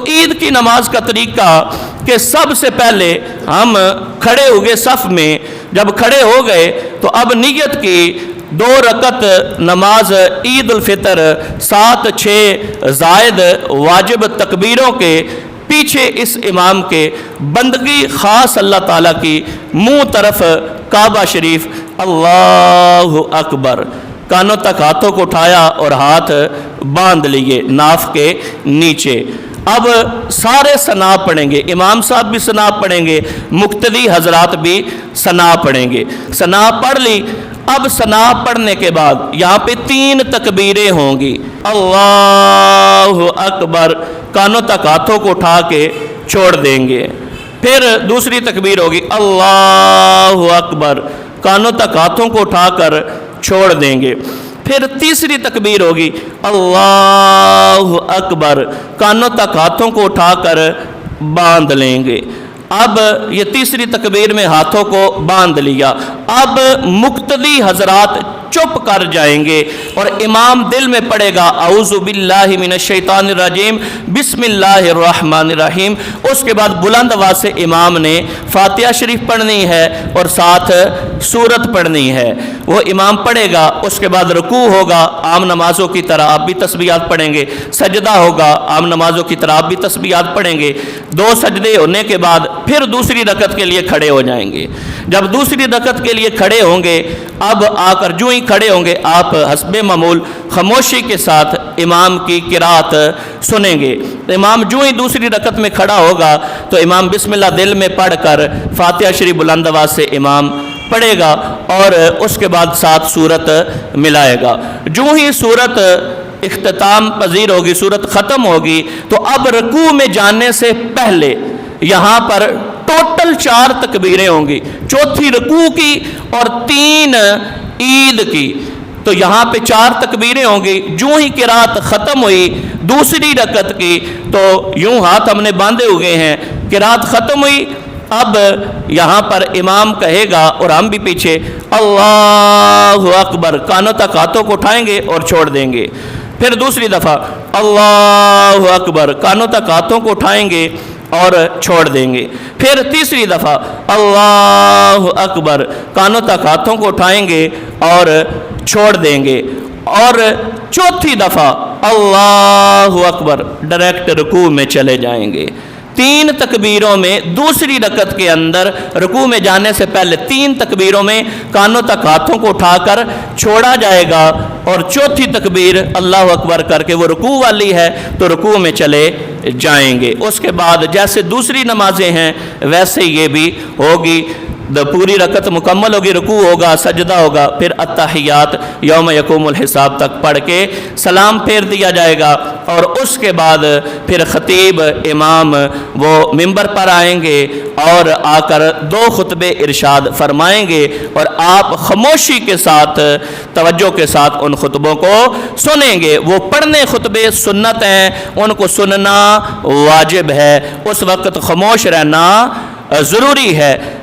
عید کی نماز کا طریقہ کہ سب سے پہلے ہم کھڑے ہو گئے صف میں، جب کھڑے ہو گئے تو اب نیت کی 2 رکعت نماز عید الفطر 7-6 زائد واجب تکبیروں کے پیچھے اس امام کے بندگی خاص اللہ تعالیٰ کی منہ طرف کعبہ شریف اللہ اکبر، کانوں تک ہاتھوں کو اٹھایا اور ہاتھ باندھ لیے ناف کے نیچے۔ اب سارے ثنا پڑھیں گے، امام صاحب بھی ثنا پڑھیں گے، مقتدی حضرات بھی ثنا پڑھیں گے۔ ثنا پڑھ لی، اب ثنا پڑھنے کے بعد یہاں پہ 3 تکبیریں ہوں گی، اللہ اکبر، کانوں تک ہاتھوں کو اٹھا کے چھوڑ دیں گے۔ پھر دوسری تکبیر ہوگی اللہ اکبر، کانوں تک ہاتھوں کو اٹھا کر چھوڑ دیں گے۔ پھر تیسری تکبیر ہوگی اللہ اکبر، کانوں تک ہاتھوں کو اٹھا کر باندھ لیں گے۔ اب یہ تیسری تکبیر میں ہاتھوں کو باندھ لیا، اب مقتدی حضرات چپ کر جائیں گے اور امام دل میں پڑھے گا اعوذ باللہ من الشیطان الرجیم بسم اللہ الرحمن الرحیم۔ اس کے بعد بلند آواز سے امام نے فاتحہ شریف پڑھنی ہے اور ساتھ سورت پڑھنی ہے، وہ امام پڑھے گا۔ اس کے بعد رکوع ہوگا عام نمازوں کی طرح، آپ بھی تسبیحات پڑھیں گے، سجدہ ہوگا عام نمازوں کی طرح، آپ بھی تسبیحات پڑھیں گے۔ 2 سجدے ہونے کے بعد پھر دوسری رکعت کے لیے کھڑے ہو جائیں گے۔ جب دوسری رکعت کے لیے کھڑے ہوں گے، اب آ کر جو ہی کھڑے ہوں گے آپ حسب معمول خاموشی کے ساتھ امام کی قرات سنیں گے۔ امام جو ہی دوسری رکعت میں کھڑا ہوگا تو امام بسم اللہ دل میں پڑھ کر فاتحہ شریف بلند آواز سے امام پڑھے گا اور اس کے بعد ساتھ سورت ملائے گا۔ جو ہی سورت اختتام پذیر ہوگی، سورت ختم ہوگی، تو اب رکوع میں جانے سے پہلے یہاں پر ٹوٹل 4 تکبیریں ہوں گی، چوتھی رکوع کی اور 3 عید کی، تو یہاں پہ 4 تکبیریں ہوں گی۔ جو ہی قرات ختم ہوئی دوسری رکعت کی تو یوں ہاتھ ہم نے باندھے ہوئے ہیں، قرات ختم ہوئی، اب یہاں پر امام کہے گا اور ہم بھی پیچھے اللہ اکبر، کانوں تک ہاتھوں کو اٹھائیں گے اور چھوڑ دیں گے۔ پھر دوسری دفعہ اللہ اکبر، کانوں تک ہاتھوں کو اٹھائیں گے اور چھوڑ دیں گے۔ پھر تیسری دفعہ اللہ اکبر، کانوں تک ہاتھوں کو اٹھائیں گے اور چھوڑ دیں گے۔ اور چوتھی دفعہ اللہ اکبر، ڈائریکٹ رکوع میں چلے جائیں گے۔ 3 تکبیروں میں دوسری رکعت کے اندر رکوع میں جانے سے پہلے 3 تکبیروں میں کانوں تک ہاتھوں کو اٹھا کر چھوڑا جائے گا اور چوتھی تکبیر اللہ اکبر کر کے وہ رکوع والی ہے تو رکوع میں چلے جائیں گے۔ اس کے بعد جیسے دوسری نمازیں ہیں ویسے یہ بھی ہوگی، پوری رکعت مکمل ہوگی، رکوع ہوگا، سجدہ ہوگا، پھر التحیات یوم یقوم الحساب تک پڑھ کے سلام پھیر دیا جائے گا اور اس کے بعد پھر خطیب امام وہ ممبر پر آئیں گے اور آ کر 2 خطبے ارشاد فرمائیں گے اور آپ خاموشی کے ساتھ توجہ کے ساتھ ان خطبوں کو سنیں گے۔ وہ پڑھنے خطبے سنت ہیں، ان کو سننا واجب ہے، اس وقت خاموش رہنا ضروری ہے۔